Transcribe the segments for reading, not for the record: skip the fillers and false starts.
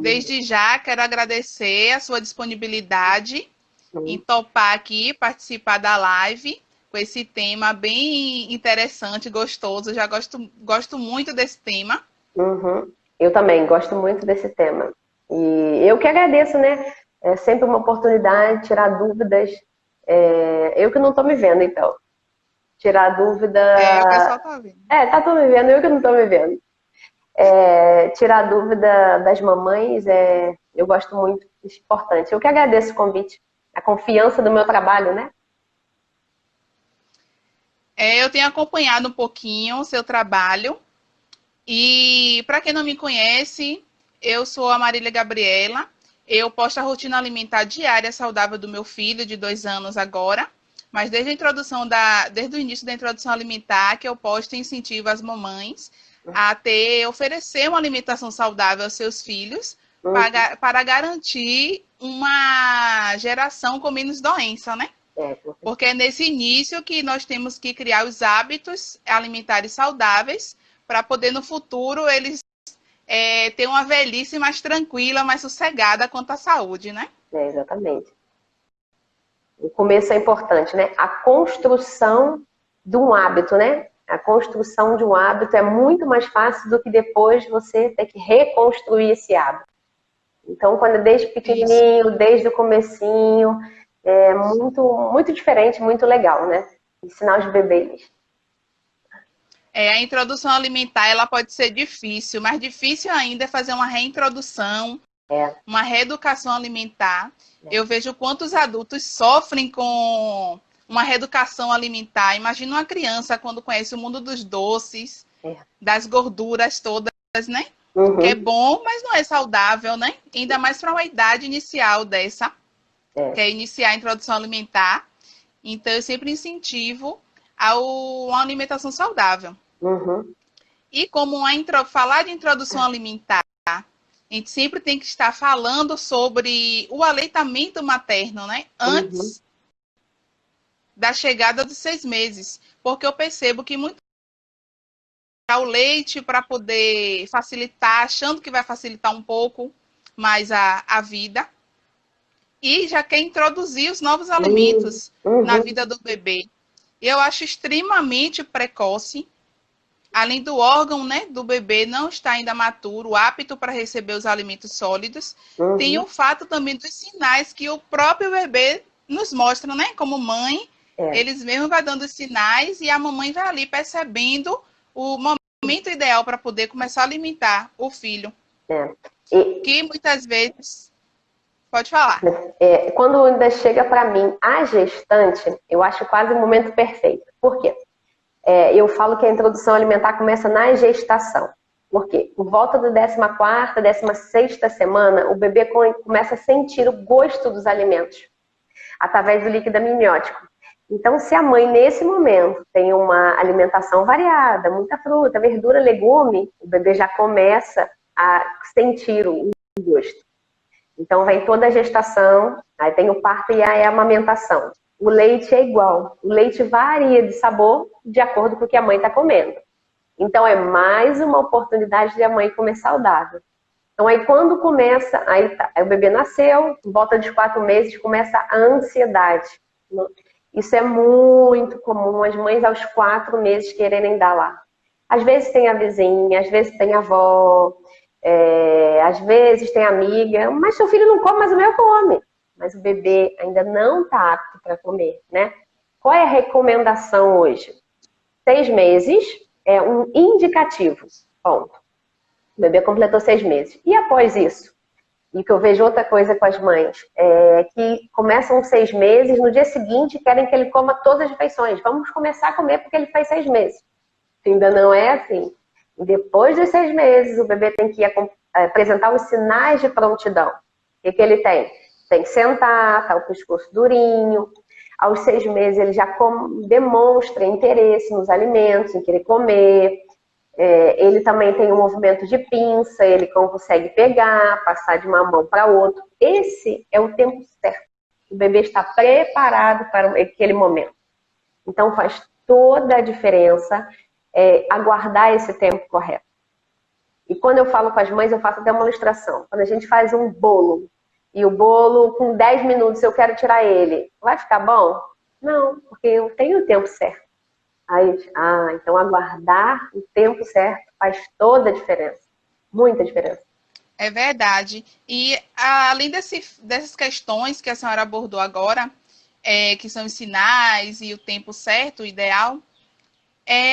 Desde já, quero agradecer a sua disponibilidade em topar aqui, participar da live, com esse tema bem interessante, gostoso. Já gosto muito desse tema. Uhum. Eu também gosto muito desse tema. E eu que agradeço, né? É sempre uma oportunidade, tirar dúvidas. Eu que não estou me vendo, então. Tirar dúvida. O pessoal tá vendo. Tá todo me vendo, eu que não estou me vendo. Tirar dúvida das mamães, eu gosto muito, é importante. Eu que agradeço o convite, a confiança do meu trabalho, né? Eu tenho acompanhado um pouquinho o seu trabalho. E para quem não me conhece, eu sou a Marília Gabriela. Eu posto a rotina alimentar diária saudável do meu filho, de 2 anos agora. Mas desde o início da introdução alimentar, que eu posto e incentivo as mamães a oferecer uma alimentação saudável aos seus filhos para garantir uma geração com menos doença, né? Porque é nesse início que nós temos que criar os hábitos alimentares saudáveis para poder no futuro eles ter uma velhice mais tranquila, mais sossegada quanto à saúde, né? Exatamente. O começo é importante, né? A construção de um hábito, né? A construção de um hábito é muito mais fácil do que depois você ter que reconstruir esse hábito. Então, quando é desde pequenininho, desde o comecinho, é muito diferente, muito legal, né? Ensinar os bebês. A introdução alimentar ela pode ser difícil, mas difícil ainda é fazer uma reintrodução, uma reeducação alimentar. Eu vejo quantos adultos sofrem com uma reeducação alimentar. Imagina uma criança quando conhece o mundo dos doces, das gorduras todas, né? Que é bom, mas não é saudável, né? Ainda mais para uma idade inicial dessa, que é iniciar a introdução alimentar. Então, eu sempre incentivo uma alimentação saudável. E como falar de introdução alimentar, a gente sempre tem que estar falando sobre o aleitamento materno, né? Antes da chegada dos 6 meses. Porque eu percebo que muito o leite para poder facilitar, achando que vai facilitar um pouco mais a vida. E já quer introduzir os novos alimentos na vida do bebê. Eu acho extremamente precoce. Além do órgão, né, do bebê não estar ainda maturo, apto para receber os alimentos sólidos, tem o fato também dos sinais que o próprio bebê nos mostra, né? Como mãe, eles mesmos vão dando os sinais e a mamãe vai ali percebendo o momento ideal para poder começar a alimentar o filho. Que muitas vezes... Pode falar. Quando ainda chega para mim a gestante, eu acho quase o momento perfeito. Por quê? Eu falo que a introdução alimentar começa na gestação. Por quê? Por volta da 14ª, 16ª semana, o bebê começa a sentir o gosto dos alimentos, através do líquido amniótico. Então, se a mãe, nesse momento, tem uma alimentação variada, muita fruta, verdura, legume, o bebê já começa a sentir o gosto. Então, vem toda a gestação, aí tem o parto e a amamentação. O leite é igual. O leite varia de sabor de acordo com o que a mãe está comendo. Então, é mais uma oportunidade de a mãe comer saudável. Então, aí quando começa, aí o bebê nasceu, em volta de 4 meses, começa a ansiedade. Isso é muito comum, as mães aos 4 meses quererem dar lá. Às vezes tem a vizinha, às vezes tem a avó, às vezes tem amiga, mas seu filho não come, mas o meu come. Mas o bebê ainda não está apto para comer, né? Qual é a recomendação hoje? 6 meses é um indicativo, ponto. O bebê completou 6 meses. E após isso? E que eu vejo outra coisa com as mães, que começam 6 meses, no dia seguinte querem que ele coma todas as refeições. Vamos começar a comer porque ele faz 6 meses. Ainda não é assim. Depois dos 6 meses, o bebê tem que apresentar os sinais de prontidão. O que ele tem? Tem que sentar, tá o pescoço durinho. Aos 6 meses, ele já demonstra interesse nos alimentos, em querer comer. Ele também tem um movimento de pinça, ele consegue pegar, passar de uma mão para outra. Esse é o tempo certo. O bebê está preparado para aquele momento. Então, faz toda a diferença aguardar esse tempo correto. E quando eu falo com as mães, eu faço até uma ilustração. Quando a gente faz um bolo, e o bolo, com 10 minutos, eu quero tirar ele, vai ficar bom? Não, porque eu tenho o tempo certo. Aí, então aguardar o tempo certo faz toda a diferença. Muita diferença. É verdade. E além dessas questões que a senhora abordou agora, que são os sinais e o tempo certo, o ideal,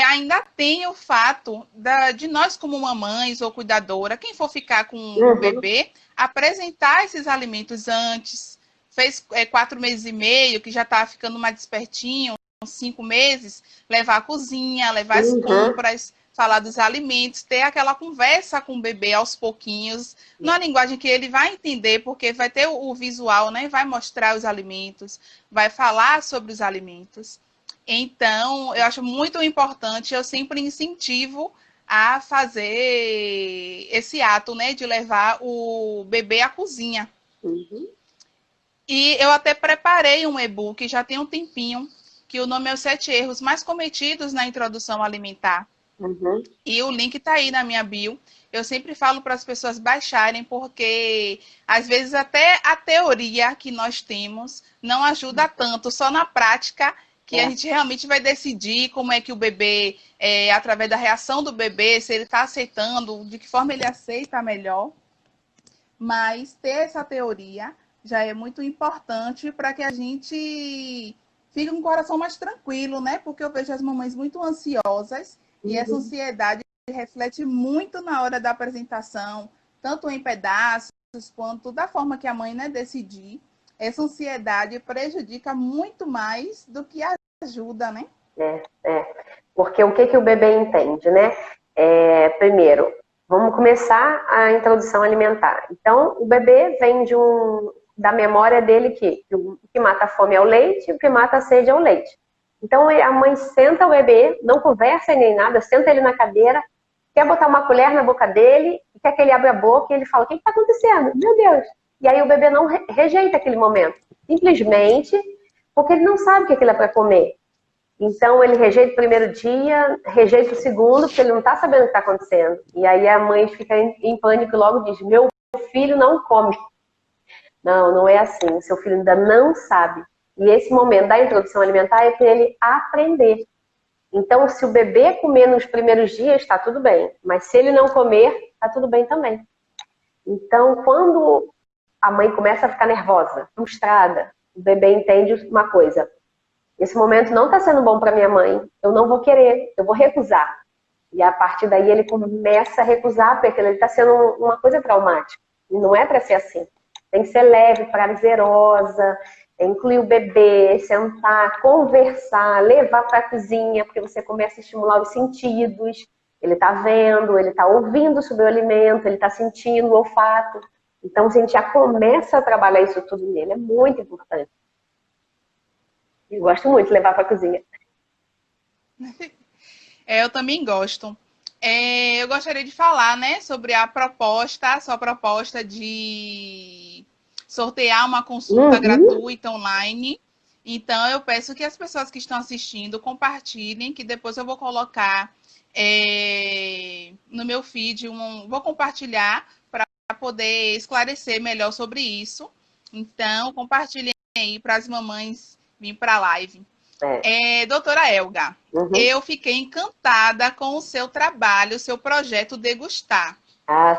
ainda tem o fato de nós, como mamães ou cuidadora, quem for ficar com o bebê, apresentar esses alimentos antes. Fez 4 meses e meio, que já está ficando mais despertinho, 5 meses, levar à cozinha, levar as compras, falar dos alimentos, ter aquela conversa com o bebê aos pouquinhos, numa linguagem que ele vai entender, porque vai ter o visual, né? Vai mostrar os alimentos, vai falar sobre os alimentos. Então, eu acho muito importante, eu sempre incentivo a fazer esse ato, né, de levar o bebê à cozinha. E eu até preparei um e-book, já tem um tempinho, que o nome é Os 7 Erros Mais Cometidos na Introdução Alimentar. E o link está aí na minha bio. Eu sempre falo para as pessoas baixarem, porque às vezes até a teoria que nós temos não ajuda tanto, só na prática que a gente realmente vai decidir como é que o bebê, através da reação do bebê, se ele está aceitando, de que forma ele aceita melhor. Mas ter essa teoria já é muito importante para que a gente fique com o coração mais tranquilo, né? Porque eu vejo as mamães muito ansiosas e essa ansiedade reflete muito na hora da apresentação, tanto em pedaços quanto da forma que a mãe, né, decidir. Essa ansiedade prejudica muito mais do que ajuda, né? Porque o que o bebê entende, né? Primeiro, vamos começar a introdução alimentar. Então, o bebê vem da memória dele que o que mata a fome é o leite e o que mata a sede é o leite. Então, a mãe senta o bebê, não conversa nem nada, senta ele na cadeira, quer botar uma colher na boca dele, quer que ele abra a boca e ele fala, o que está acontecendo? Meu Deus! E aí o bebê não rejeita aquele momento. Simplesmente porque ele não sabe o que aquilo é para comer. Então, ele rejeita o primeiro dia, rejeita o segundo, porque ele não está sabendo o que está acontecendo. E aí a mãe fica em pânico e logo diz, meu filho não come. Não, não é assim. O seu filho ainda não sabe. E esse momento da introdução alimentar é para ele aprender. Então, se o bebê comer nos primeiros dias, está tudo bem. Mas se ele não comer, está tudo bem também. Então, quando a mãe começa a ficar nervosa, frustrada, o bebê entende uma coisa. Esse momento não está sendo bom para minha mãe, eu não vou querer, eu vou recusar. E a partir daí ele começa a recusar, porque ele está sendo uma coisa traumática. E não é para ser assim. Tem que ser leve, prazerosa, incluir o bebê, sentar, conversar, levar para a cozinha, porque você começa a estimular os sentidos. Ele está vendo, ele está ouvindo sobre o alimento, ele está sentindo o olfato. Então, se a gente já começa a trabalhar isso tudo nele, é muito importante. Eu gosto muito de levar para a cozinha. Eu também gosto. Eu gostaria de falar, né, sobre a sua proposta de sortear uma consulta gratuita online. Então, eu peço que as pessoas que estão assistindo compartilhem, que depois eu vou colocar no meu feed, vou compartilhar para poder esclarecer melhor sobre isso. Então, compartilhem aí para as mamães virem para a live. Doutora Elga, eu fiquei encantada com o seu trabalho, o seu projeto Degustar.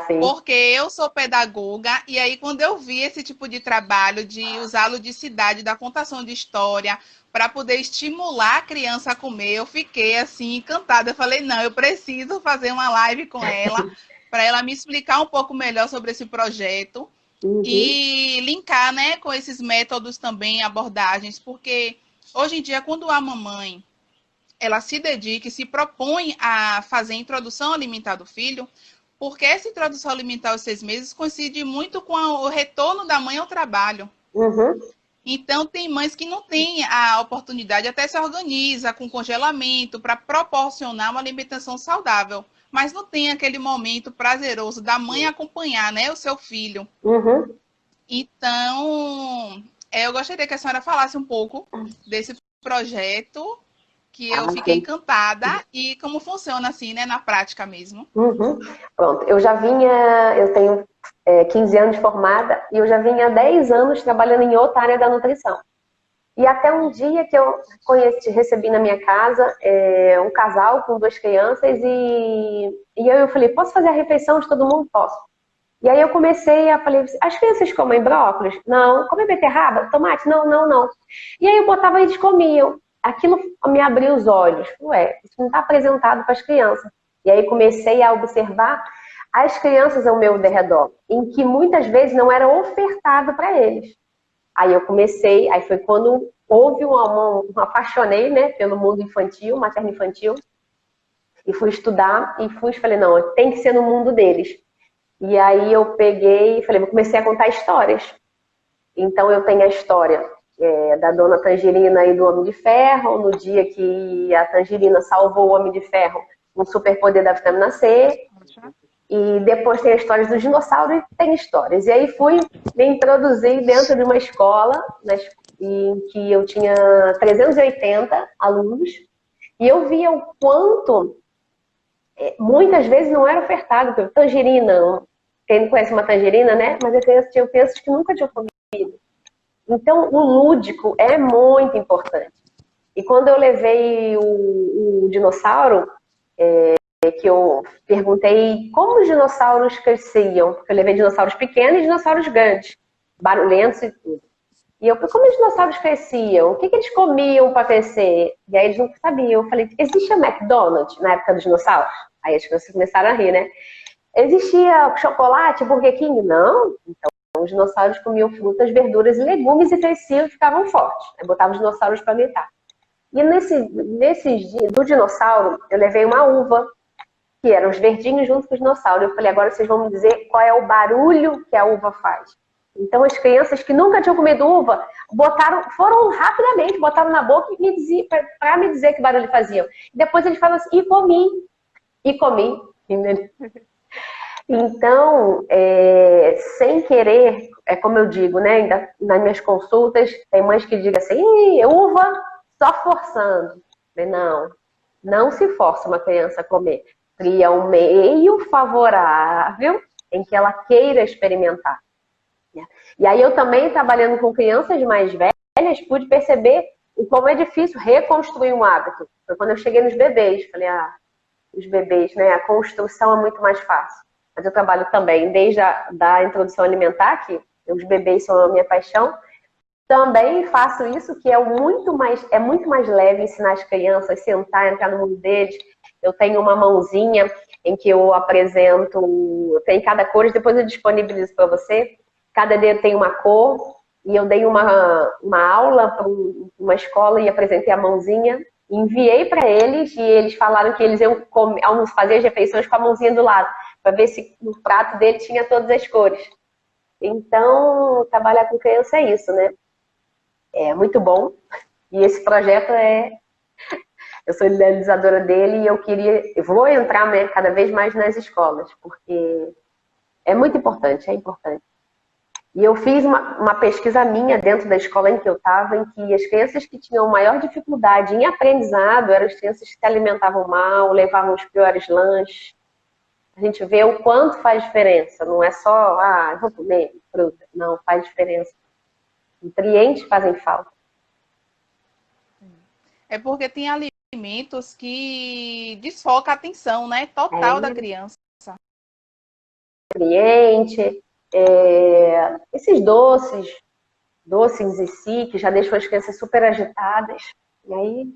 Sim. Porque eu sou pedagoga e aí quando eu vi esse tipo de trabalho de usar a ludicidade da contação de história para poder estimular a criança a comer, eu fiquei assim encantada. Eu falei, não, eu preciso fazer uma live com ela para ela me explicar um pouco melhor sobre esse projeto e linkar, né, com esses métodos também, abordagens, porque hoje em dia, quando a mamãe ela se dedica e se propõe a fazer a introdução alimentar do filho, porque essa introdução alimentar aos 6 meses coincide muito com o retorno da mãe ao trabalho. Então, tem mães que não têm a oportunidade, até se organiza com congelamento para proporcionar uma alimentação saudável, mas não tem aquele momento prazeroso da mãe acompanhar, né, o seu filho. Então, eu gostaria que a senhora falasse um pouco desse projeto que eu fiquei encantada. E como funciona assim, né, na prática mesmo. Pronto, eu tenho 15 anos formada e eu já vinha há 10 anos trabalhando em outra área da nutrição. E até um dia que eu recebi na minha casa um casal com 2 crianças e eu falei, posso fazer a refeição de todo mundo? Posso. E aí eu falei, as crianças comem brócolis? Não. Comem beterraba? Tomate? Não, não, não. E aí eu botava e eles comiam. Aquilo me abriu os olhos. Ué, isso não está apresentado para as crianças. E aí comecei a observar as crianças ao meu derredor, em que muitas vezes não era ofertado para eles. Aí foi quando houve apaixonei, né, pelo mundo infantil, materno-infantil, e fui estudar falei, não, tem que ser no mundo deles. E aí eu peguei e falei, comecei a contar histórias. Então eu tenho a história da Dona Tangerina e do Homem de Ferro, no dia que a Tangerina salvou o Homem de Ferro, um superpoder da vitamina C. E depois tem a história dos dinossauros e tem histórias. E aí fui me introduzir dentro de uma escola, em que eu tinha 380 alunos, e eu via o quanto muitas vezes não era ofertado. Tangerina, quem não conhece uma tangerina, né? Mas eu penso que nunca tinha comido. Então, o lúdico é muito importante. E quando eu levei o dinossauro, que eu perguntei como os dinossauros cresciam, porque eu levei dinossauros pequenos e dinossauros grandes, barulhentos e tudo. E eu falei, como os dinossauros cresciam? O que eles comiam para crescer? E aí eles não sabiam. Eu falei, existia McDonald's na época dos dinossauros? Aí as crianças começaram a rir, né? Existia chocolate, Burger King? Não. Então, os dinossauros comiam frutas, verduras e legumes e cresciam e ficavam fortes. Aí botavam os dinossauros para alimentar. E nesses dias do dinossauro, eu levei uma uva, que eram os verdinhos junto com os dinossauros. Eu falei, agora vocês vão me dizer qual é o barulho que a uva faz. Então, as crianças que nunca tinham comido uva, foram rapidamente, botaram na boca para me dizer que barulho faziam. Depois eles falam assim, e comi. Então, sem querer, é como eu digo, né? Nas minhas consultas, tem mães que dizem assim, uva só forçando. Não se força uma criança a comer. Cria um meio favorável em que ela queira experimentar. E aí eu também, trabalhando com crianças mais velhas, pude perceber o como é difícil reconstruir um hábito. Foi quando eu cheguei nos bebês, falei, os bebês, né? A construção é muito mais fácil. Mas eu trabalho também desde da introdução alimentar, que os bebês são a minha paixão. Também faço isso, que é muito mais leve ensinar as crianças, sentar, entrar no mundo deles. Eu tenho uma mãozinha em que eu apresento, tem cada cor, depois eu disponibilizo para você. Cada dedo tem uma cor, e eu dei uma aula para uma escola e apresentei a mãozinha, enviei para eles, e eles falaram que eles iam fazer as refeições com a mãozinha do lado, para ver se no prato dele tinha todas as cores. Então, trabalhar com criança é isso, né? É muito bom, e esse projeto eu sou idealizadora dele e eu vou entrar, né, cada vez mais nas escolas, porque é muito importante, é importante. E eu fiz uma pesquisa minha dentro da escola em que eu estava, em que as crianças que tinham maior dificuldade em aprendizado eram as crianças que se alimentavam mal, levavam os piores lanches. A gente vê o quanto faz diferença. Não é só, eu vou comer fruta. Não, faz diferença. Nutrientes fazem falta. É porque tem alimentos que desfocam a atenção, né? Total da criança. Nutriente... esses doces em si, que já deixam as crianças super agitadas, e aí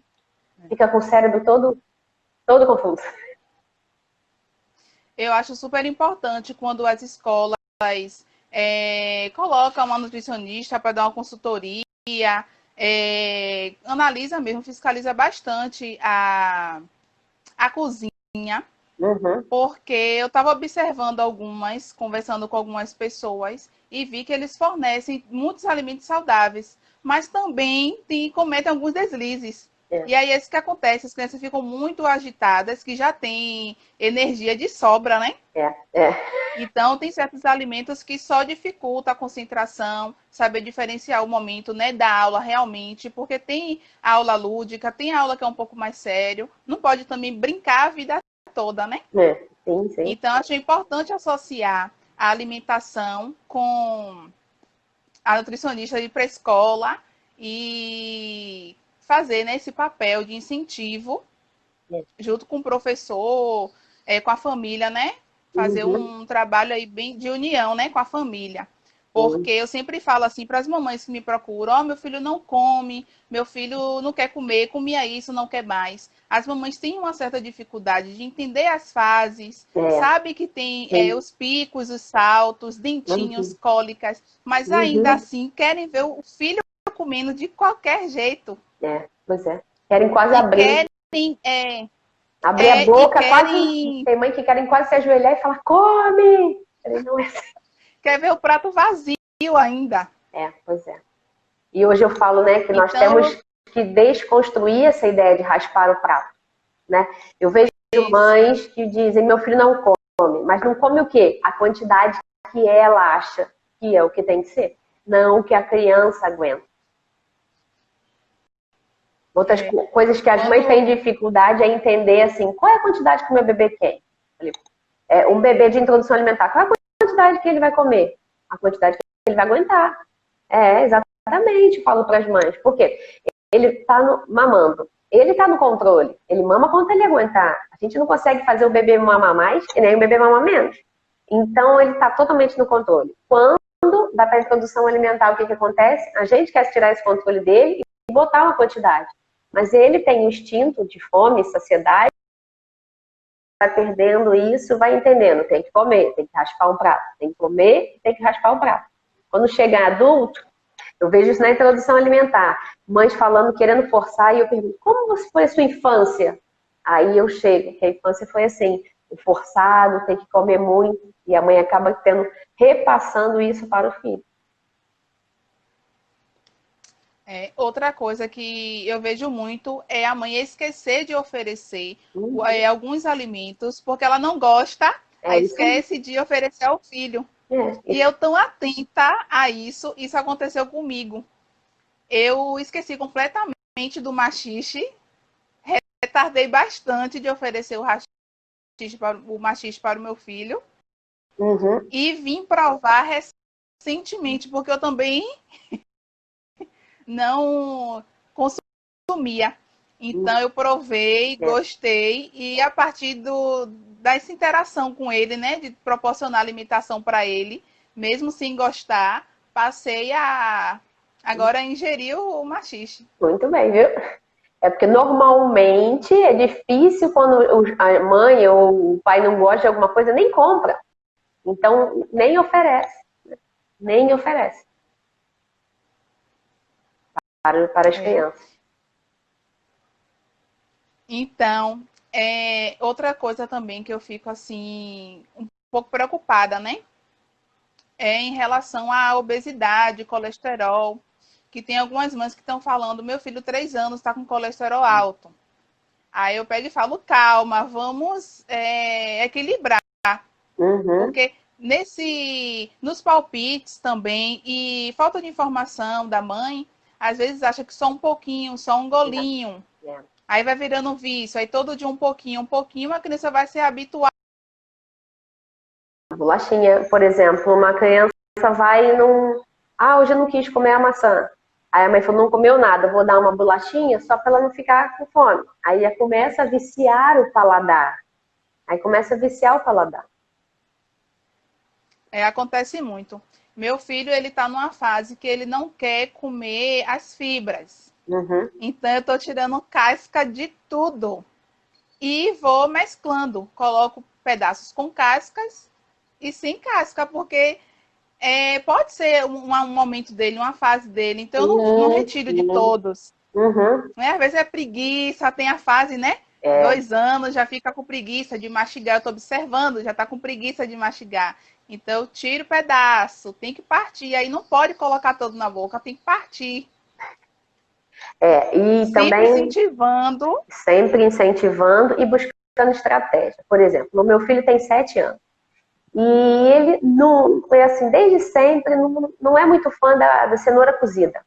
fica com o cérebro todo confuso. Eu acho super importante quando as escolas colocam uma nutricionista para dar uma consultoria, analisa mesmo, fiscaliza bastante a cozinha. Uhum. Porque eu estava observando conversando com algumas pessoas e vi que eles fornecem muitos alimentos saudáveis, mas também cometem alguns deslizes. E aí é isso que acontece, as crianças ficam muito agitadas, que já têm energia de sobra, né? Então, tem certos alimentos que só dificultam a concentração, saber diferenciar o momento, né, da aula realmente, porque tem aula lúdica, tem aula que é um pouco mais sério, não pode também brincar a vida toda, né? Sim, sim. Então, acho importante associar a alimentação com a nutricionista de pré-escola e fazer, né, esse papel de incentivo junto com o professor, com a família, né? Fazer um trabalho aí bem de união, né, com a família. Porque eu sempre falo assim para as mamães que me procuram, ó, meu filho não come, meu filho não quer comer, comia isso, não quer mais. As mamães têm uma certa dificuldade de entender as fases, sabe que tem os picos, os saltos, dentinhos, cólicas, mas ainda assim querem ver o filho comendo de qualquer jeito. Pois é. Querem quase abrir. Abrir a boca, quase. Tem mãe que querem quase se ajoelhar e falar, come! Não é assim. Quer ver o prato vazio ainda. Pois é. E hoje eu falo, né, que nós temos que desconstruir essa ideia de raspar o prato, né? Eu vejo mães que dizem, meu filho não come, mas não come o quê? A quantidade que ela acha que é o que tem que ser, não o que a criança aguenta. Outras coisas que as mães têm dificuldade é entender, assim, qual é a quantidade que o meu bebê quer? Um bebê de introdução alimentar, qual é a quantidade que ele vai comer? A quantidade que ele vai aguentar. Exatamente, falo para as mães. Por quê? Ele está mamando. Ele está no controle. Ele mama quanto ele aguentar. A gente não consegue fazer o bebê mamar mais e nem o bebê mamar menos. Então, ele está totalmente no controle. Quando dá para a introdução alimentar, o que acontece? A gente quer tirar esse controle dele e botar uma quantidade. Mas ele tem o instinto de fome, saciedade, vai perdendo isso, vai entendendo, tem que comer, tem que raspar um prato, tem que comer, tem que raspar um prato. Quando chegar adulto, eu vejo isso na introdução alimentar, mães falando, querendo forçar, e eu pergunto, como foi a sua infância? Aí eu chego, que a infância foi assim, o forçado, tem que comer muito, e a mãe acaba repassando isso para o filho. Outra coisa que eu vejo muito é a mãe esquecer de oferecer alguns alimentos, porque ela não gosta, aí esquece de oferecer ao filho. E eu tão atenta a isso aconteceu comigo. Eu esqueci completamente do maxixe, retardei bastante de oferecer o maxixe para o meu filho, e vim provar recentemente, porque eu também não consumia. Então eu provei, gostei, e a partir dessa interação com ele, né, de proporcionar alimentação para ele, mesmo sem gostar, passei a agora ingerir o maxixe. Muito bem, viu? É porque normalmente é difícil quando a mãe ou o pai não gosta de alguma coisa, nem compra. Então, nem oferece. Nem oferece. Para as crianças. Então, outra coisa também que eu fico assim, um pouco preocupada, né? É em relação à obesidade, colesterol, que tem algumas mães que estão falando, meu filho, 3 anos, está com colesterol alto. Aí eu pego e falo, calma, vamos equilibrar. Porque nos palpites também, e falta de informação da mãe, às vezes acha que só um pouquinho, só um golinho. Aí vai virando um vício, aí todo dia um pouquinho, a criança vai se habituar. Bolachinha, por exemplo, uma criança vai hoje eu não quis comer a maçã. Aí a mãe falou, não comeu nada, vou dar uma bolachinha só para ela não ficar com fome. Aí começa a viciar o paladar. Acontece muito. Meu filho, ele tá numa fase que ele não quer comer as fibras. Então eu tô tirando casca de tudo. E vou mesclando. Coloco pedaços com cascas e sem casca, porque pode ser um momento dele, uma fase dele. Então eu não retiro de todos. Né? Às vezes é preguiça, tem a fase, né? 2 anos, já fica com preguiça de mastigar. Eu tô observando, já tá com preguiça de mastigar. Então eu tiro pedaço, tem que partir. Aí não pode colocar todo na boca, tem que partir. E Sempre também incentivando. sempre incentivando e buscando estratégia. Por exemplo, o meu filho tem 7 anos. E ele não foi assim, desde sempre, não é muito fã da cenoura cozida.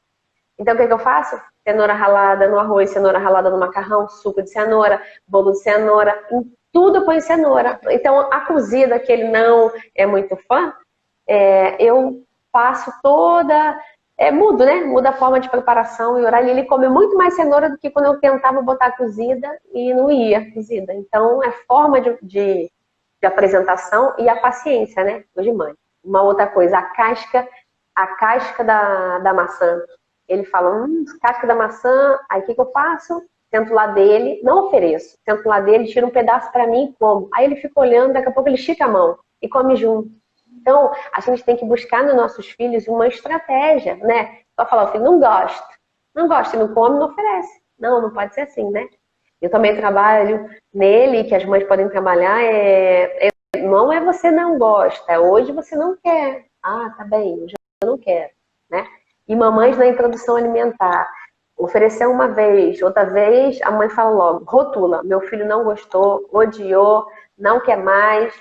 Então, o que eu faço? Cenoura ralada no arroz, cenoura ralada no macarrão, suco de cenoura, bolo de cenoura, em tudo eu ponho cenoura. Então, a cozida, que ele não é muito fã, eu faço toda... mudo, né? Muda a forma de preparação e horário. Ele come muito mais cenoura do que quando eu tentava botar cozida e não ia cozida. Então, é forma de apresentação e a paciência, né? De mãe. Uma outra coisa, a casca da maçã. Ele fala, casca da maçã, aí o que eu faço? Sento lá dele, não ofereço. Sento lá dele, tiro um pedaço para mim e como. Aí ele fica olhando, daqui a pouco ele estica a mão e come junto. Então, a gente tem que buscar nos nossos filhos uma estratégia, né? Só falar, o filho não gosta. Não gosta e não come, não oferece. Não, não pode ser assim, né? Eu também trabalho nele, que as mães podem trabalhar, não é você não gosta, hoje você não quer. Ah, tá bem, hoje eu não quero, né? E mamães na introdução alimentar, oferecer uma vez, outra vez, a mãe fala logo, rotula, meu filho não gostou, odiou, não quer mais.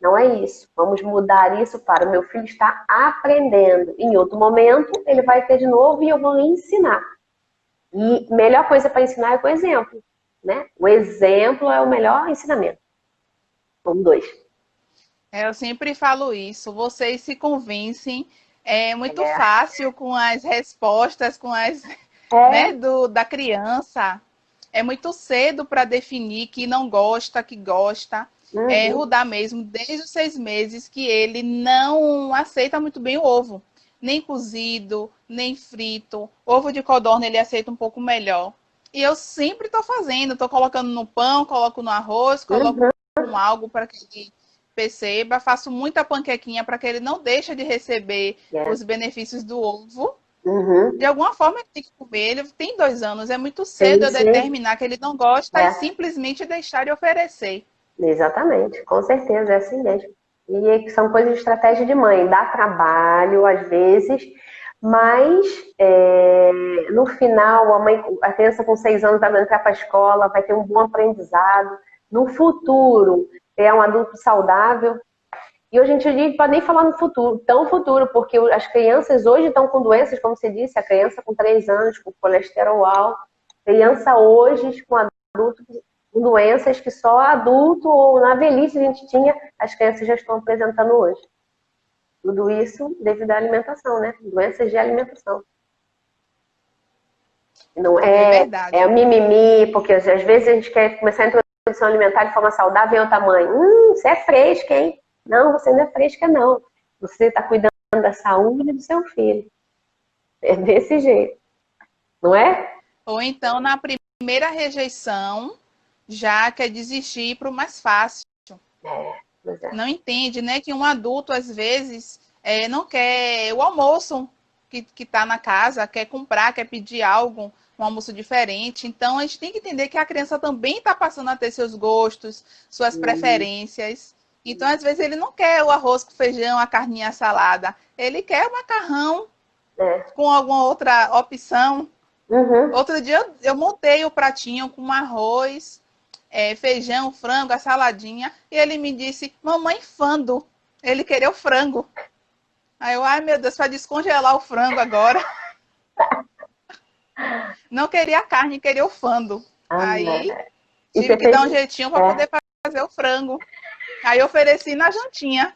Não é isso. Vamos mudar isso para o meu filho estar aprendendo. Em outro momento, ele vai ter de novo e eu vou ensinar. E a melhor coisa para ensinar é com o exemplo, né? O exemplo é o melhor ensinamento. Vamos dois. Eu sempre falo isso. Vocês se convencem. É muito fácil com as respostas, com as, né, da criança. É muito cedo para definir que não gosta, que gosta. É Rudá mesmo, desde os 6 meses, que ele não aceita muito bem o ovo. Nem cozido, nem frito. Ovo de codorna ele aceita um pouco melhor. E eu sempre estou fazendo. Estou colocando no pão, coloco no arroz, coloco com algo para que ele perceba. Faço muita panquequinha para que ele não deixe de receber os benefícios do ovo. De alguma forma ele tem que comer. Ele tem 2 anos. É muito cedo eu determinar que ele não gosta e simplesmente deixar de oferecer. Exatamente, com certeza, é assim mesmo. E são coisas de estratégia de mãe, dá trabalho às vezes, mas no final a criança com 6 anos vai entrar para a escola, vai ter um bom aprendizado. No futuro, é um adulto saudável. E hoje a gente pode nem falar no futuro, tão futuro, porque as crianças hoje estão com doenças, como você disse, a criança com 3 anos, com colesterol alto, criança hoje com adulto com doenças que só adulto ou na velhice a gente tinha, as crianças já estão apresentando hoje. Tudo isso devido à alimentação, né? Doenças de alimentação. Não verdade. É o mimimi, porque às vezes a gente quer começar a introdução alimentar de forma saudável e o tamanho. Você é fresca, hein? Não, você não é fresca, não. Você está cuidando da saúde do seu filho. É desse jeito. Não é? Ou então, na primeira rejeição, já quer desistir para o mais fácil. Não entende, né? Que um adulto, às vezes, não quer o almoço que está na casa, quer comprar, quer pedir algo, um almoço diferente. Então, a gente tem que entender que a criança também está passando a ter seus gostos, suas preferências. Então, às vezes, ele não quer o arroz com feijão, a carninha, a salada. Ele quer o macarrão com alguma outra opção. Outro dia, eu montei o pratinho com arroz, feijão, frango, a saladinha, e ele me disse, mamãe, fando. Ele queria o frango. Aí eu, ai meu Deus, para descongelar o frango agora. Não queria a carne, queria o fando. Aí tive que dar um jeitinho para poder fazer o frango. Aí eu ofereci na jantinha.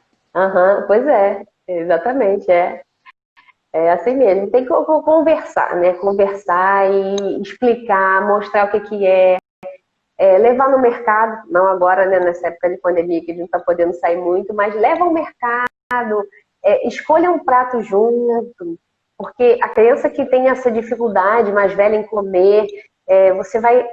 Pois é, exatamente, É assim mesmo, tem que conversar, né? Conversar e explicar, mostrar o que é. Levar no mercado, não agora, né, nessa época de pandemia que a gente não está podendo sair muito, mas leva ao mercado, escolha um prato junto, porque a criança que tem essa dificuldade mais velha em comer, você vai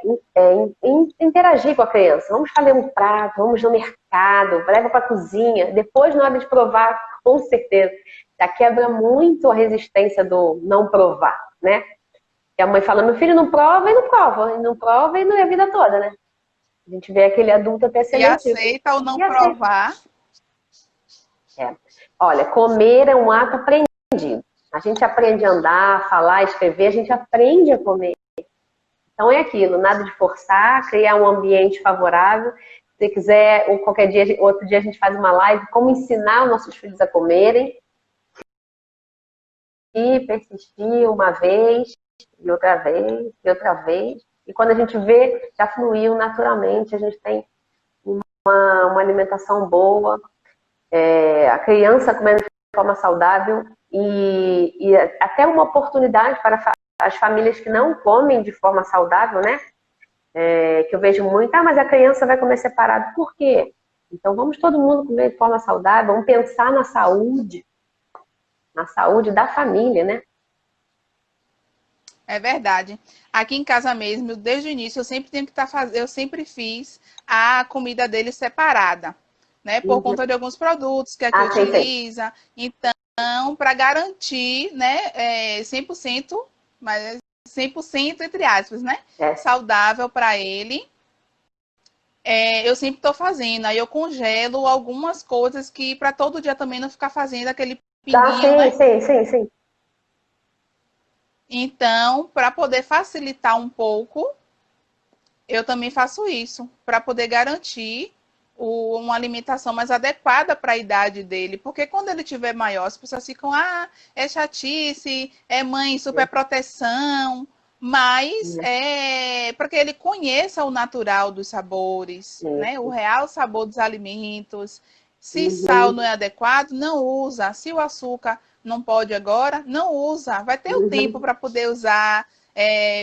interagir com a criança. Vamos fazer um prato, vamos no mercado, leva para a cozinha, depois na hora de provar, com certeza, já quebra muito a resistência do não provar, né? E a mãe fala, meu filho não prova e não prova, e não prova e não é a vida toda, né? A gente vê aquele adulto até seletivo. E aceita ou não provar. Olha, comer é um ato aprendido. A gente aprende a andar, falar, escrever, a gente aprende a comer. Então é aquilo, nada de forçar, criar um ambiente favorável. Se quiser, ou qualquer dia, outro dia a gente faz uma live, como ensinar os nossos filhos a comerem. E persistir uma vez, e outra vez, e outra vez. E quando a gente vê, já fluiu naturalmente, a gente tem uma alimentação boa, a criança comendo de forma saudável e até uma oportunidade para as famílias que não comem de forma saudável, né? Que eu vejo muito, mas a criança vai comer separado. Por quê? Então vamos todo mundo comer de forma saudável, vamos pensar na saúde da família, né? É verdade. Aqui em casa mesmo, desde o início, eu sempre tenho que estar fazendo, eu sempre fiz a comida dele separada, né? Por conta de alguns produtos que aqui utiliza. Então, para garantir, né, 100%, mas 100% entre aspas, né? Saudável para ele. Eu sempre estou fazendo. Aí eu congelo algumas coisas que para todo dia também não ficar fazendo aquele pininho, né? Sim. Então, para poder facilitar um pouco, eu também faço isso, para poder garantir uma alimentação mais adequada para a idade dele. Porque quando ele tiver maior, as pessoas ficam, é chatice, é mãe super proteção, mas é para que ele conheça o natural dos sabores, né? O real sabor dos alimentos. Se sal não é adequado, não usa. Se o açúcar não pode agora, não usa. Vai ter o tempo para poder usar,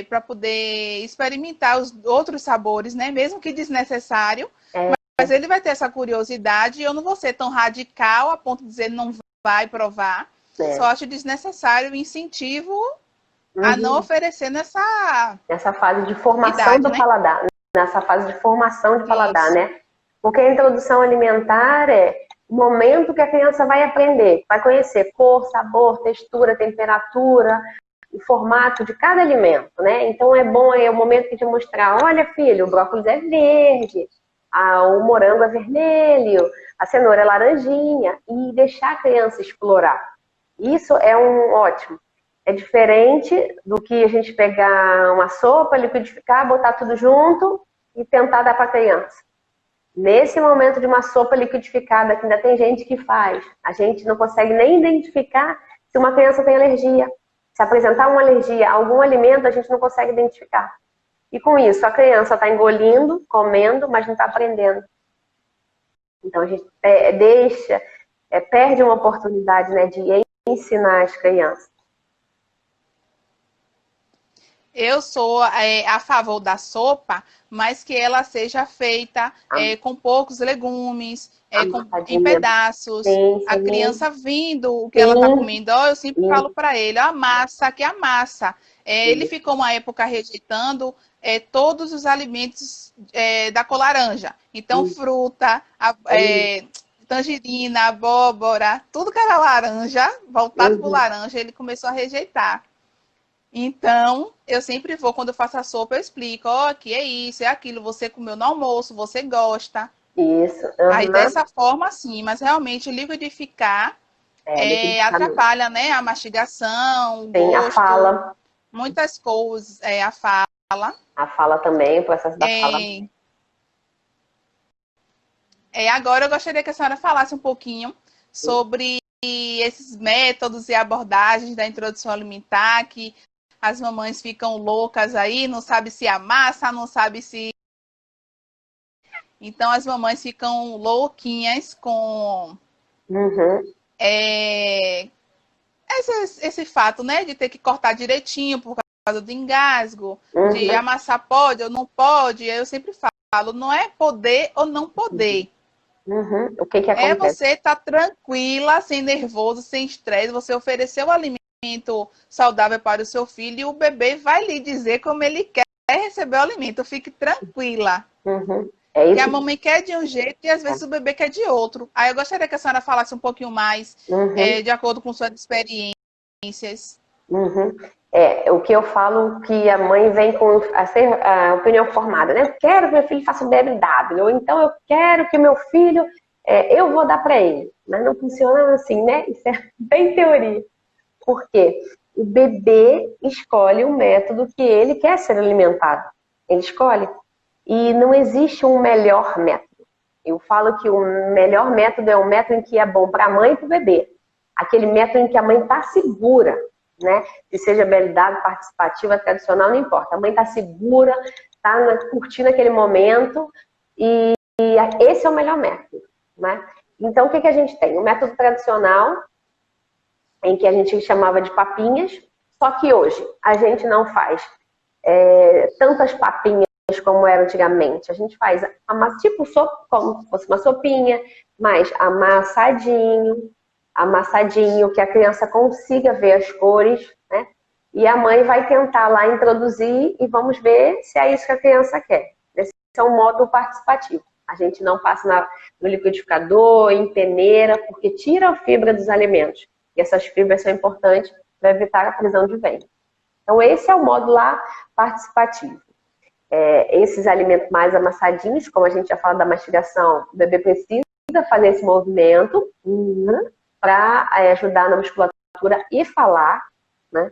para poder experimentar os outros sabores, né? Mesmo que desnecessário. Mas ele vai ter essa curiosidade e eu não vou ser tão radical a ponto de dizer não vai provar. Só acho desnecessário o incentivo a não oferecer nessa fase de formação do paladar. Nessa fase de formação de paladar, né? Porque a introdução alimentar é o momento que a criança vai aprender, vai conhecer cor, sabor, textura, temperatura, o formato de cada alimento, né? Então é bom o momento de mostrar, olha filho, o brócolis é verde, o morango é vermelho, a cenoura é laranjinha, e deixar a criança explorar. Isso é ótimo. É diferente do que a gente pegar uma sopa, liquidificar, botar tudo junto e tentar dar para a criança. Nesse momento de uma sopa liquidificada, que ainda tem gente que faz, a gente não consegue nem identificar se uma criança tem alergia. Se apresentar uma alergia a algum alimento, a gente não consegue identificar. E com isso, a criança está engolindo, comendo, mas não está aprendendo. Então a gente perde uma oportunidade, né, de ensinar as crianças. Eu sou a favor da sopa, mas que ela seja feita com poucos legumes, em pedaços. Sim. A criança vindo o que ela está comendo. Eu sempre falo para ele, amassa, que amassa. Ele ficou uma época rejeitando todos os alimentos da cor laranja. Então, fruta, tangerina, abóbora, tudo que era laranja, voltado para o laranja, ele começou a rejeitar. Então, eu sempre vou, quando eu faço a sopa, eu explico, que é isso, é aquilo, você comeu no almoço, você gosta. Isso. Aí, dessa forma, sim, mas realmente liquidificar atrapalha, né? A mastigação, o gosto. A fala. Muitas coisas, a fala. A fala também, o processo da fala. Agora eu gostaria que a senhora falasse um pouquinho sobre esses métodos e abordagens da introdução alimentar, que as mamães ficam loucas aí, não sabe se amassa, não sabe se... Então, as mamães ficam louquinhas com esse fato, né? De ter que cortar direitinho por causa do engasgo, de amassar pode ou não pode. Eu sempre falo, não é poder ou não poder. O que acontece? É você estar tranquila, sem nervoso, sem estresse, você oferecer o alimento saudável para o seu filho e o bebê vai lhe dizer como ele quer receber o alimento. Fique tranquila. Que a mamãe quer de um jeito e às vezes o bebê quer de outro. Aí eu gostaria que a senhora falasse um pouquinho mais de acordo com suas experiências. O que eu falo que a mãe vem com a opinião formada, né? Eu quero que meu filho faça o BMW, ou então eu quero que meu filho, eu vou dar para ele. Mas não funciona assim, né? Isso é bem teoria. Por quê? O bebê escolhe o método que ele quer ser alimentado. Ele escolhe. E não existe um melhor método. Eu falo que o melhor método é um método em que é bom para a mãe e para o bebê. Aquele método em que a mãe está segura, né? Se seja BLW, participativa, tradicional, não importa. A mãe está segura, está curtindo aquele momento e esse é o melhor método, né? Então, o que a gente tem? O método tradicional, em que a gente chamava de papinhas, só que hoje a gente não faz tantas papinhas como era antigamente. A gente faz tipo como se fosse uma sopinha, mas amassadinho, que a criança consiga ver as cores, né? E a mãe vai tentar lá introduzir e vamos ver se é isso que a criança quer. Esse é um modo participativo. A gente não passa no liquidificador, em peneira, porque tira a fibra dos alimentos. E essas fibras são importantes para evitar a prisão de ventre. Então, esse é o modo lá participativo. Esses alimentos mais amassadinhos, como a gente já falou da mastigação, o bebê precisa fazer esse movimento para ajudar na musculatura e falar, né?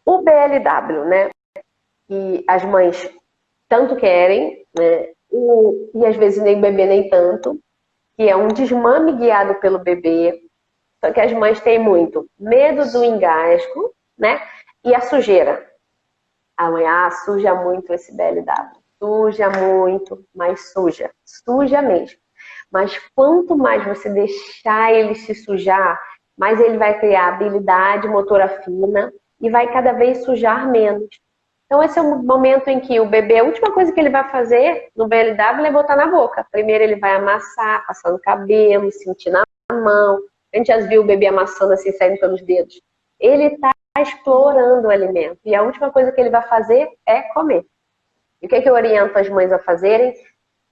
O BLW, né? Que as mães tanto querem, né? E às vezes nem o bebê nem tanto, que é um desmame guiado pelo bebê. Só que as mães têm muito medo do engasgo, né? E a sujeira. A mãe, suja muito esse BLW. Suja muito, mas suja. Suja mesmo. Mas quanto mais você deixar ele se sujar, mais ele vai criar habilidade motora fina e vai cada vez sujar menos. Então esse é o momento em que o bebê, a última coisa que ele vai fazer no BLW é botar na boca. Primeiro ele vai amassar, passar no cabelo, sentir na mão. A gente já viu o bebê amassando assim, saindo pelos dedos. Ele está explorando o alimento. E a última coisa que ele vai fazer é comer. E o que eu oriento as mães a fazerem?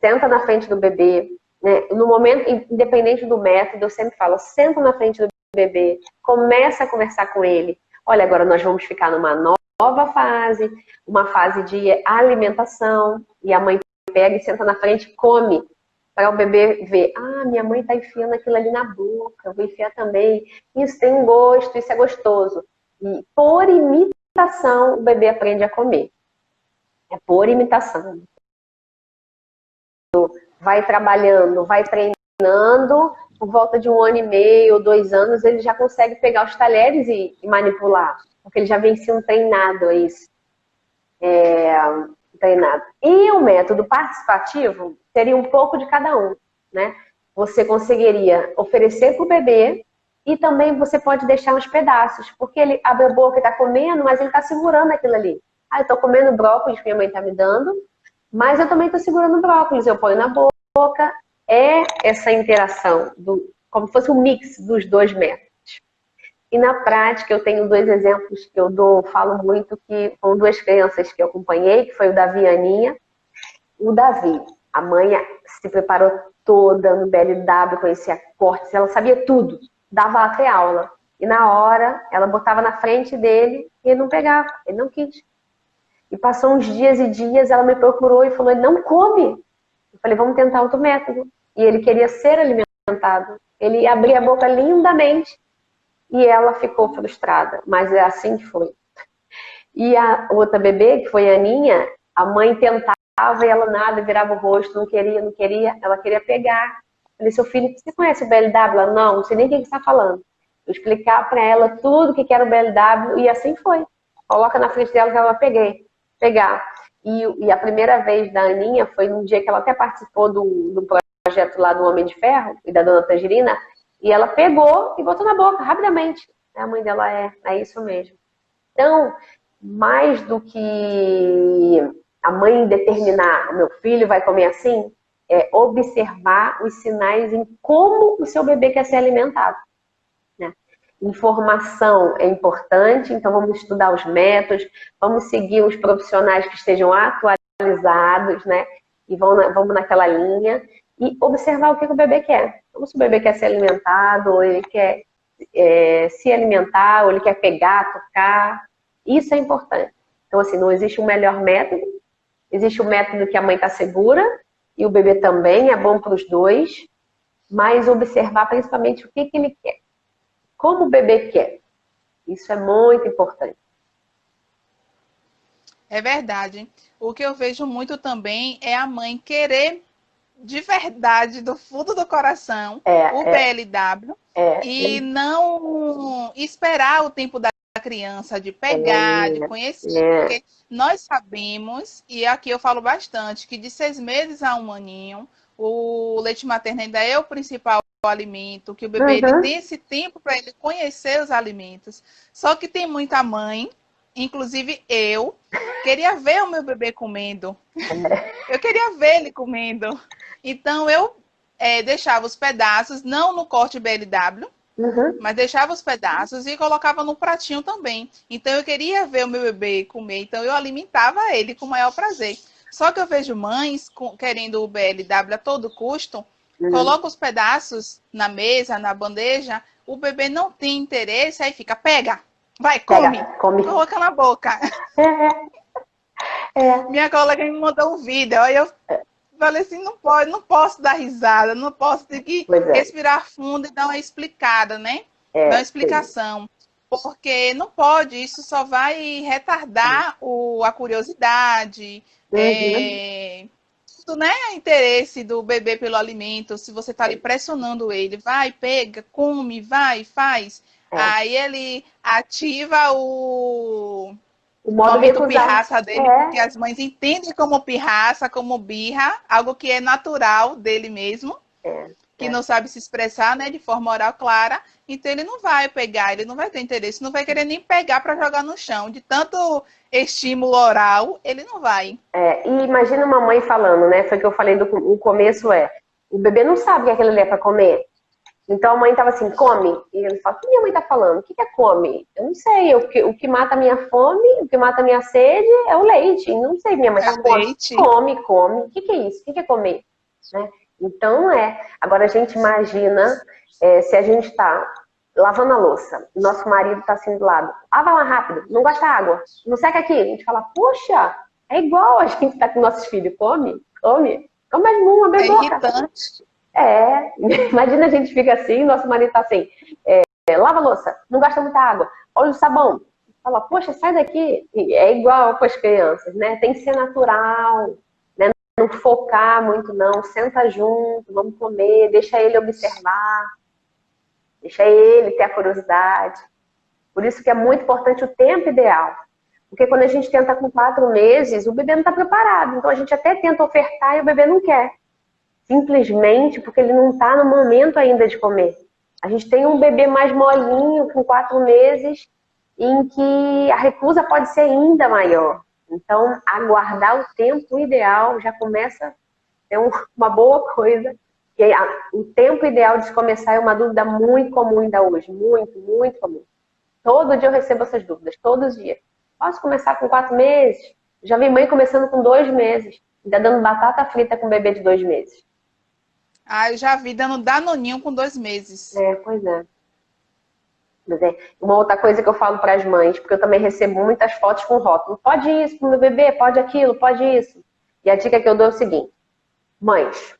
Senta na frente do bebê, né? No momento, independente do método, eu sempre falo, senta na frente do bebê, começa a conversar com ele. Olha, agora nós vamos ficar numa nova fase, uma fase de alimentação, e a mãe pega e senta na frente e come, para o bebê ver, minha mãe está enfiando aquilo ali na boca, eu vou enfiar também, isso tem um gosto, isso é gostoso. E por imitação, o bebê aprende a comer. É por imitação. Vai trabalhando, vai treinando, por volta de 1 ano e meio, 2 anos, ele já consegue pegar os talheres e manipular, porque ele já vem sendo treinado a isso. Treinado. E o método participativo seria um pouco de cada um, né? Você conseguiria oferecer para o bebê e também você pode deixar uns pedaços, porque ele abre a boca e está comendo, mas ele está segurando aquilo ali. Eu estou comendo brócolis que minha mãe está me dando, mas eu também estou segurando brócolis, eu ponho na boca. É essa interação, como se fosse um mix dos dois métodos. E na prática eu tenho 2 exemplos que eu falo muito, que foram 2 crianças que eu acompanhei, que foi o Davi e a Aninha. O Davi, a mãe se preparou toda no BLW, conhecia cortes, ela sabia tudo, dava até aula. E na hora, ela botava na frente dele e ele não pegava, ele não quis. E passou uns dias e dias, ela me procurou e falou, ele não come. Eu falei, vamos tentar outro método. E ele queria ser alimentado. Ele abria a boca lindamente e ela ficou frustrada, mas é assim que foi. E a outra bebê, que foi a Aninha, a mãe tentava e ela nada, virava o rosto, não queria, ela queria pegar. Eu falei, seu filho, você conhece o BLW? Ela, não sei nem o que você está falando. Eu explicar para ela tudo o que era o BLW e assim foi. Coloca na frente dela que ela vai pegar. E a primeira vez da Aninha foi num dia que ela até participou do projeto lá do Homem de Ferro e da Dona Tangerina, e ela pegou e botou na boca, rapidamente. A mãe dela é isso mesmo. Então, mais do que a mãe determinar, o meu filho vai comer assim, é observar os sinais em como o seu bebê quer ser alimentado. Né? Informação é importante, então vamos estudar os métodos, vamos seguir os profissionais que estejam atualizados, né? E vamos naquela linha e observar o que o bebê quer. Então, se o bebê quer ser alimentado, ou ele quer se alimentar, ou ele quer pegar, tocar, isso é importante. Então, assim, não existe um melhor método, existe o método que a mãe está segura, e o bebê também, é bom para os dois, mas observar principalmente o que ele quer. Como o bebê quer. Isso é muito importante. É verdade. O que eu vejo muito também é a mãe querer de verdade, do fundo do coração, o BLW e não esperar o tempo da criança de pegar, de conhecer, porque nós sabemos, e aqui eu falo bastante, que de 6 meses a 1 aninho, o leite materno ainda é o principal alimento, que o bebê ele tem esse tempo para ele conhecer os alimentos. Só que tem muita mãe, inclusive eu, queria ver o meu bebê comendo. Eu queria ver ele comendo. Então, eu deixava os pedaços, não no corte BLW, mas deixava os pedaços e colocava no pratinho também. Então, eu queria ver o meu bebê comer, então eu alimentava ele com o maior prazer. Só que eu vejo mães querendo o BLW a todo custo, coloca os pedaços na mesa, na bandeja, o bebê não tem interesse, aí fica, pega, vai, come. Coloca na boca. Minha colega me mandou um vídeo, aí eu falei assim, não pode, não posso dar risada, não posso ter que respirar fundo e dar uma explicada, né? Dar uma explicação. Porque não pode, isso só vai retardar a curiosidade, tudo, né? O interesse do bebê pelo alimento. Se você tá ali pressionando ele, vai, pega, come, vai, faz. Aí ele ativa o momento pirraça dele, porque as mães entendem como pirraça, como birra, algo que é natural dele mesmo, que não sabe se expressar, né, de forma oral clara, então ele não vai pegar, ele não vai ter interesse, não vai querer nem pegar para jogar no chão, de tanto estímulo oral, ele não vai. E imagina uma mãe falando, né, foi o que eu falei no começo, o bebê não sabe o que aquilo ali é para comer. Então a mãe tava assim, come. E ele fala, o que minha mãe tá falando? O que é come? Eu não sei. O que mata a minha fome, o que mata a minha sede é o leite. Não sei, minha mãe tá come. O que é isso? O que é comer? Né? Então Agora a gente imagina se a gente tá lavando a louça, nosso marido tá assim do lado, lava lá rápido, não gosta de água, não seca aqui. A gente fala, poxa, é igual a gente tá com nossos filhos, come mais uma, bem boca. Irritante. Imagina a gente fica assim, nosso marido tá assim, lava a louça, não gasta muita água, olha o sabão. Fala, poxa, sai daqui. É igual com as crianças, né? Tem que ser natural, né? Não focar muito não, senta junto, vamos comer, deixa ele observar, deixa ele ter a curiosidade. Por isso que é muito importante o tempo ideal. Porque quando a gente tenta com 4 meses, o bebê não está preparado. Então a gente até tenta ofertar e o bebê não quer. Simplesmente porque ele não está no momento ainda de comer. A gente tem um bebê mais molinho, com 4 meses, em que a recusa pode ser ainda maior. Então, aguardar o tempo ideal já começa a ser uma boa coisa. E o tempo ideal de começar é uma dúvida muito comum ainda hoje. Muito, muito comum. Todo dia eu recebo essas dúvidas, todos os dias. Posso começar com 4 meses? Já vi mãe começando com 2 meses. Ainda dando batata frita com bebê de 2 meses. Eu já vi dando danoninho com 2 meses. Pois é. Mas uma outra coisa que eu falo para as mães, porque eu também recebo muitas fotos com rótulo. Pode isso pro meu bebê, pode aquilo, pode isso. E a dica que eu dou é o seguinte. Mães,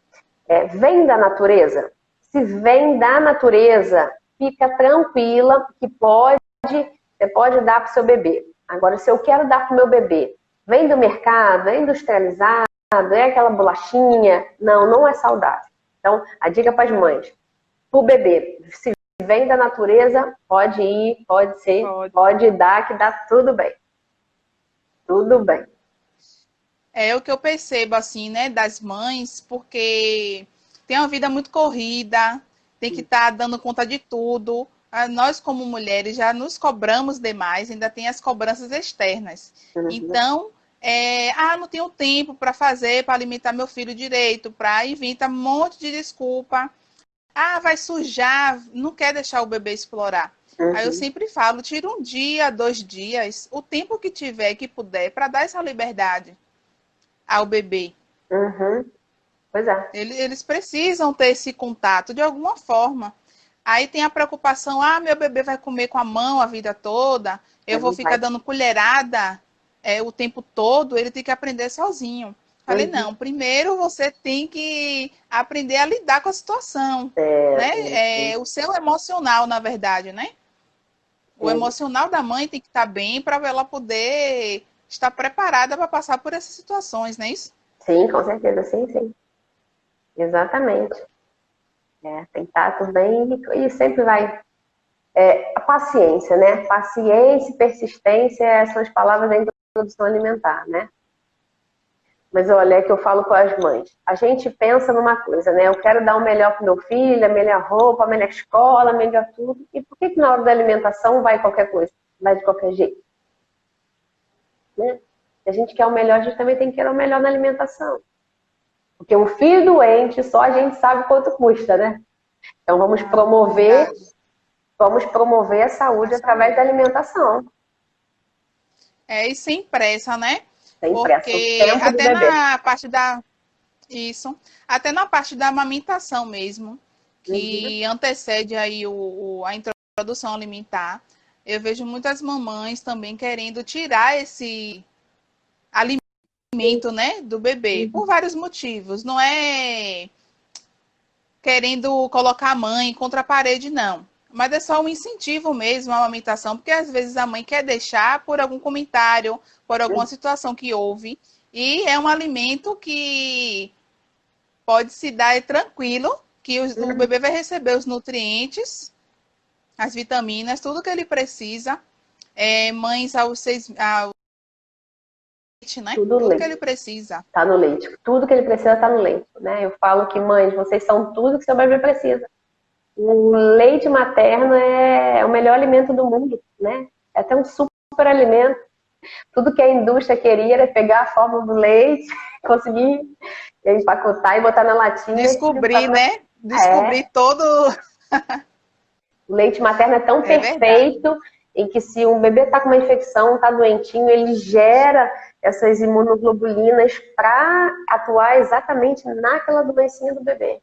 vem da natureza? Se vem da natureza, fica tranquila que você pode dar para o seu bebê. Agora, se eu quero dar para o meu bebê, vem do mercado, é industrializado, é aquela bolachinha, não é saudável. Então, a dica para as mães, o bebê, se vem da natureza, pode ir, pode ser, pode dar, que dá tudo bem. Tudo bem. É o que eu percebo, assim, né, das mães, porque tem uma vida muito corrida, tem que estar dando conta de tudo. Nós, como mulheres, já nos cobramos demais, ainda tem as cobranças externas. Então, não tenho tempo para fazer, para alimentar meu filho direito, para inventa um monte de desculpa. Vai sujar, não quer deixar o bebê explorar. Aí eu sempre falo, tira 1 dia, 2 dias, o tempo que tiver, que puder, para dar essa liberdade ao bebê. Pois é. Eles precisam ter esse contato de alguma forma. Aí tem a preocupação, meu bebê vai comer com a mão a vida toda, eu vou ficar dando colherada o tempo todo, ele tem que aprender sozinho. Falei, não, primeiro você tem que aprender a lidar com a situação, né? O seu emocional, na verdade, né? O emocional da mãe tem que estar bem para ela poder estar preparada para passar por essas situações, não é isso? Sim, com certeza, sim, sim. Exatamente. Tem que estar tudo bem e sempre vai. A paciência, né? Paciência e persistência são as palavras da introdução alimentar, né? Mas olha, é que eu falo com as mães. A gente pensa numa coisa, né? Eu quero dar o melhor para o meu filho, a melhor roupa, a melhor escola, a melhor tudo. E por que na hora da alimentação vai qualquer coisa? Vai de qualquer jeito? Né? Se a gente quer o melhor, a gente também tem que querer o melhor na alimentação. Porque um filho doente, só a gente sabe quanto custa, né? Então vamos promover a saúde através da alimentação. E sem pressa, né? Sem pressa. Porque até na parte da... Isso. Até na parte da amamentação mesmo, que antecede aí a introdução alimentar, eu vejo muitas mamães também querendo tirar esse alimento, né, do bebê, por vários motivos. Não é querendo colocar a mãe contra a parede, não. Mas é só um incentivo mesmo à amamentação, porque às vezes a mãe quer deixar por algum comentário, por alguma situação que houve, e é um alimento que pode se dar tranquilo, que o bebê vai receber os nutrientes, as vitaminas, tudo que ele precisa. Mães ao leite, né? Tudo que ele precisa. Tá no leite. Tudo que ele precisa tá no leite, né? Eu falo que, mães, vocês são tudo que seu bebê precisa. O leite materno é o melhor alimento do mundo, né? É até um super alimento. Tudo que a indústria queria era pegar a fórmula do leite, conseguir empacotar e botar na latinha. Descobrir, né? Descobrir todo... O leite materno é tão perfeito em que se um bebê está com uma infecção, está doentinho, ele gera essas imunoglobulinas para atuar exatamente naquela doencinha do bebê.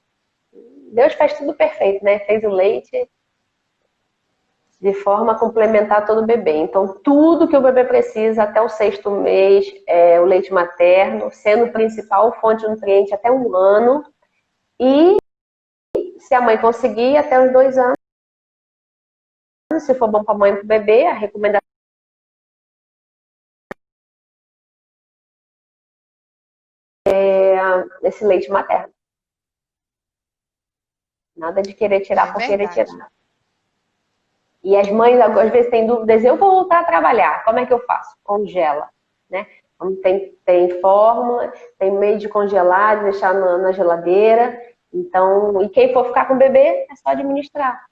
Deus faz tudo perfeito, né? Fez o leite de forma a complementar todo o bebê. Então, tudo que o bebê precisa até o 6º mês é o leite materno, sendo a principal fonte de nutriente até 1 ano. E se a mãe conseguir, até os 2 anos, se for bom para a mãe e para o bebê, a recomendação é esse leite materno. Nada de querer tirar por querer tirar. E as mães, às vezes, têm dúvidas, eu vou voltar a trabalhar, como é que eu faço? Congela, né? Tem fórmula, tem meio de congelar, de deixar na geladeira. Então, e quem for ficar com o bebê, é só administrar.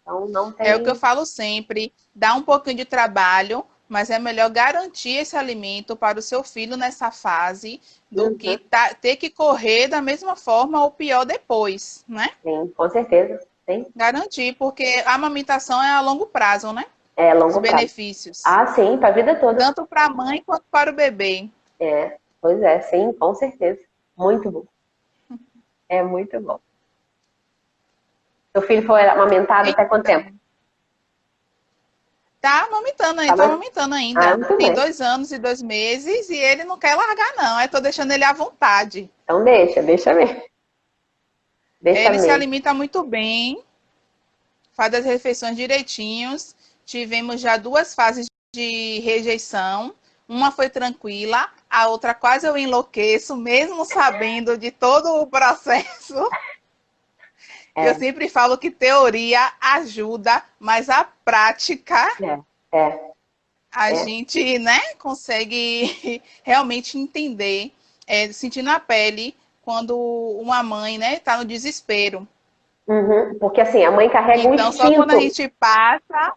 Então, não tem... É o que eu falo sempre, dá um pouquinho de trabalho, mas é melhor garantir esse alimento para o seu filho nessa fase do que ter que correr da mesma forma ou pior depois, né? Sim, com certeza. Sim. Garantir, porque a amamentação é a longo prazo, né? É, longo prazo. Os benefícios. Ah, sim, para a vida toda. Tanto para a mãe quanto para o bebê. Pois é, sim, com certeza. Muito bom. É muito bom. Seu filho foi amamentado até quanto tempo? Tá amamentando ainda, tá amamentando ainda. Tem 2 anos e 2 meses e ele não quer largar, não. Eu tô deixando ele à vontade. Então deixa ver. Ele se alimenta muito bem, faz as refeições direitinhos. Tivemos já 2 fases de rejeição. Uma foi tranquila, a outra quase eu enlouqueço, mesmo sabendo de todo o processo. Eu sempre falo que teoria ajuda, mas a prática a gente, né, consegue realmente entender, sentir na pele quando uma mãe, né, tá no desespero. Porque assim, a mãe carrega um instinto. Então, só quando a gente passa...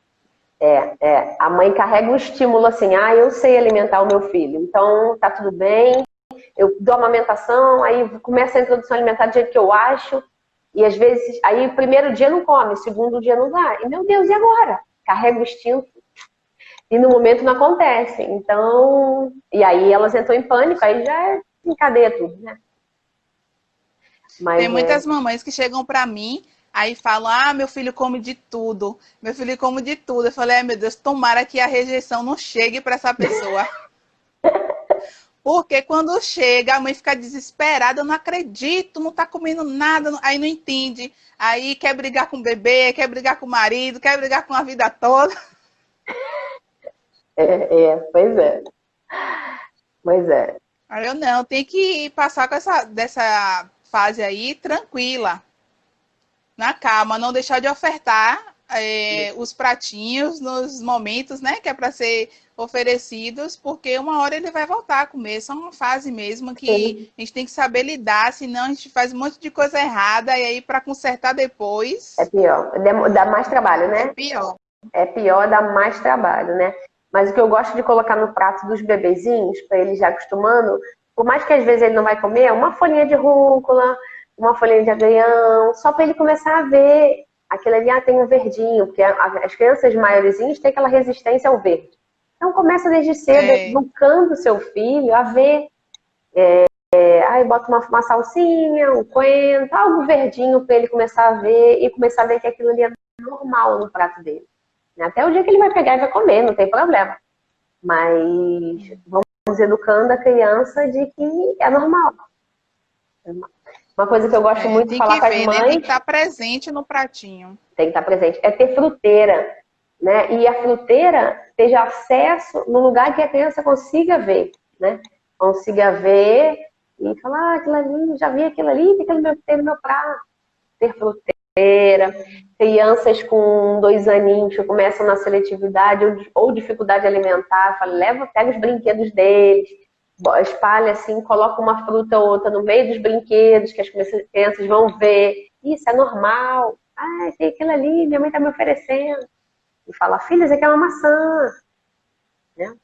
A mãe carrega um estímulo assim, eu sei alimentar o meu filho, então tá tudo bem, eu dou amamentação, aí começa a introdução alimentar do jeito que eu acho, e às vezes, aí o primeiro dia não come, o segundo dia não vai, e meu Deus, e agora? Carrega o instinto, e no momento não acontece, então, e aí elas entram em pânico, aí já encadeia tudo, né? Mas tem muitas mamães que chegam pra mim, aí falam, meu filho come de tudo, meu filho come de tudo. Eu falei, meu Deus, tomara que a rejeição não chegue para essa pessoa. Porque quando chega, a mãe fica desesperada, eu não acredito, não tá comendo nada, aí não entende. Aí quer brigar com o bebê, quer brigar com o marido, quer brigar com a vida toda. Pois é. Pois é. Aí eu não, tem que passar com dessa fase aí tranquila, na calma, não deixar de ofertar os pratinhos nos momentos, né, que é para ser oferecidos, porque uma hora ele vai voltar a comer. Só uma fase mesmo que a gente tem que saber lidar, senão a gente faz um monte de coisa errada e aí para consertar depois. É pior, dá mais trabalho, né? É pior. É pior, dá mais trabalho, né? Mas o que eu gosto de colocar no prato dos bebezinhos, para ele já acostumando, por mais que às vezes ele não vai comer, é uma folhinha de rúcula, uma folhinha de agrião, só para ele começar a ver aquilo ali, tem um verdinho, porque as crianças maiorzinhas têm aquela resistência ao verde. Então começa desde cedo, educando seu filho a ver. Aí bota uma salsinha, um coentro, algo verdinho para ele começar a ver e começar a ver que aquilo ali é normal no prato dele. Até o dia que ele vai pegar e vai comer, não tem problema. Mas vamos educando a criança de que é normal. Uma coisa que eu gosto muito de falar com as mães... Tem que estar presente no pratinho. Tem que estar presente. É ter fruteira. Né? E a fruteira esteja acesso no lugar que a criança consiga ver. Né? Consiga ver e falar, aquilo ali, já vi aquilo ali, tem no meu prato. Ter fruteira. Crianças com 2 aninhos que começam na seletividade ou dificuldade alimentar, pega os brinquedos deles, espalha assim, coloca uma fruta ou outra no meio dos brinquedos, que as crianças vão ver. Isso é normal. Ah, tem aquilo ali, minha mãe está me oferecendo. E fala, filha, isso aqui é uma maçã. Né?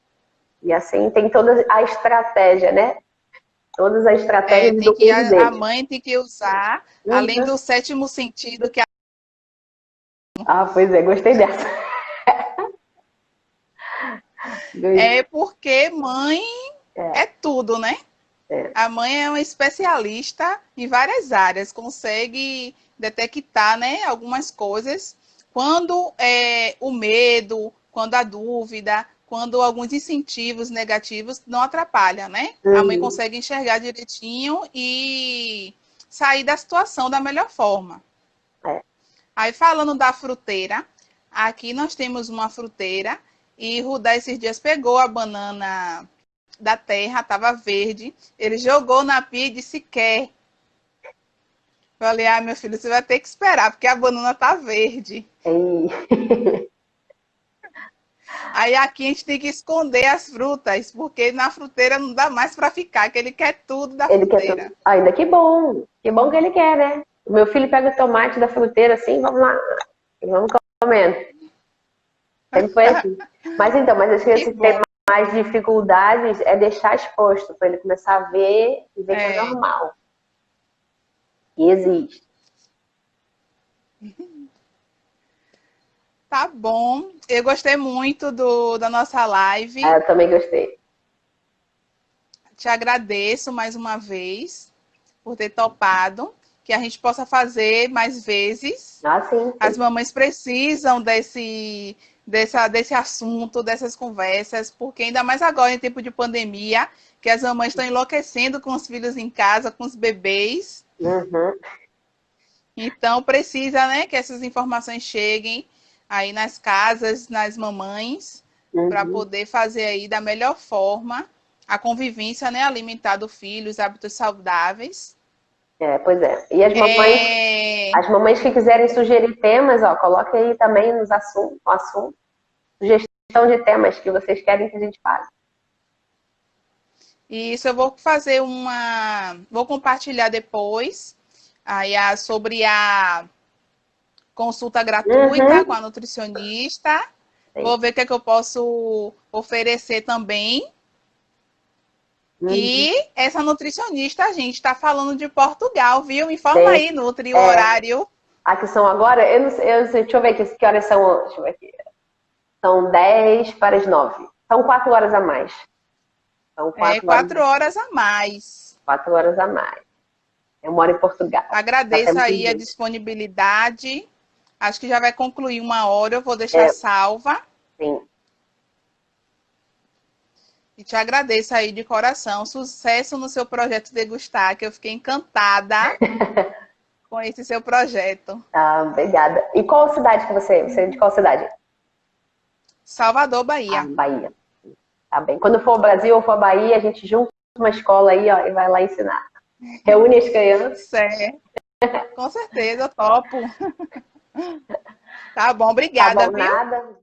E assim tem toda a estratégia, né? Todas as estratégias do cuido deles. A mãe tem que usar, além do 7º sentido que pois é, gostei dessa. É porque mãe é tudo, né? A mãe é uma especialista em várias áreas, consegue detectar, né, algumas coisas. Quando o medo, quando a dúvida, quando alguns incentivos negativos não atrapalham, né? A mãe consegue enxergar direitinho e sair da situação da melhor forma. Aí, falando da fruteira, aqui nós temos uma fruteira e Rudá esses dias pegou a banana da terra, estava verde, ele jogou na pia e disse quer. Falei, meu filho, você vai ter que esperar, porque a banana tá verde. Aí aqui a gente tem que esconder as frutas, porque na fruteira não dá mais para ficar, que ele quer tudo da fruteira. Quer ainda que bom que ele quer, né? O meu filho pega o tomate da fruteira assim, vamos lá, vamos comendo. Sempre foi assim. Mas as crianças que têm mais dificuldades é deixar exposto, para ele começar a ver e ver que é normal. E existe. Tá bom. Eu gostei muito da nossa live. Eu também gostei. Te agradeço mais uma vez por ter topado. Que a gente possa fazer mais vezes. Sim. As mamães precisam desse assunto, dessas conversas, porque ainda mais agora em tempo de pandemia, que as mamães estão enlouquecendo com os filhos em casa, com os bebês. Então precisa, né, que essas informações cheguem aí nas casas, nas mamães, para poder fazer aí da melhor forma a convivência, né, alimentar do filho, os hábitos saudáveis. Pois é. E as mamães que quiserem sugerir temas, coloque aí também nos assuntos, sugestão de temas que vocês querem que a gente fale. Isso, eu vou fazer vou compartilhar depois aí sobre a consulta gratuita com a nutricionista. Sim. Vou ver o que é que eu posso oferecer também. E essa nutricionista, a gente está falando de Portugal, viu? Me informa aí, Nutri, o horário. Aqui são agora, eu não sei, deixa eu ver aqui, que horas são, deixa eu ver aqui. São 10 para as 9. São 4 horas a mais. São 4 horas a mais. 4 horas a mais. Eu moro em Portugal. Agradeço aí a disponibilidade. Acho que já vai concluir 1 hora, eu vou deixar salva. Sim. E te agradeço aí de coração. Sucesso no seu projeto Degustar, que eu fiquei encantada com esse seu projeto. Ah, obrigada. E qual cidade que você é de qual cidade? Salvador, Bahia. Ah, Bahia. Tá bem. Quando for ao Brasil ou for à Bahia, a gente junta uma escola aí, ó, e vai lá ensinar. Reúne as crianças. Certo. Com certeza, eu topo. Tá bom, obrigada, Tá bom, viu? nada.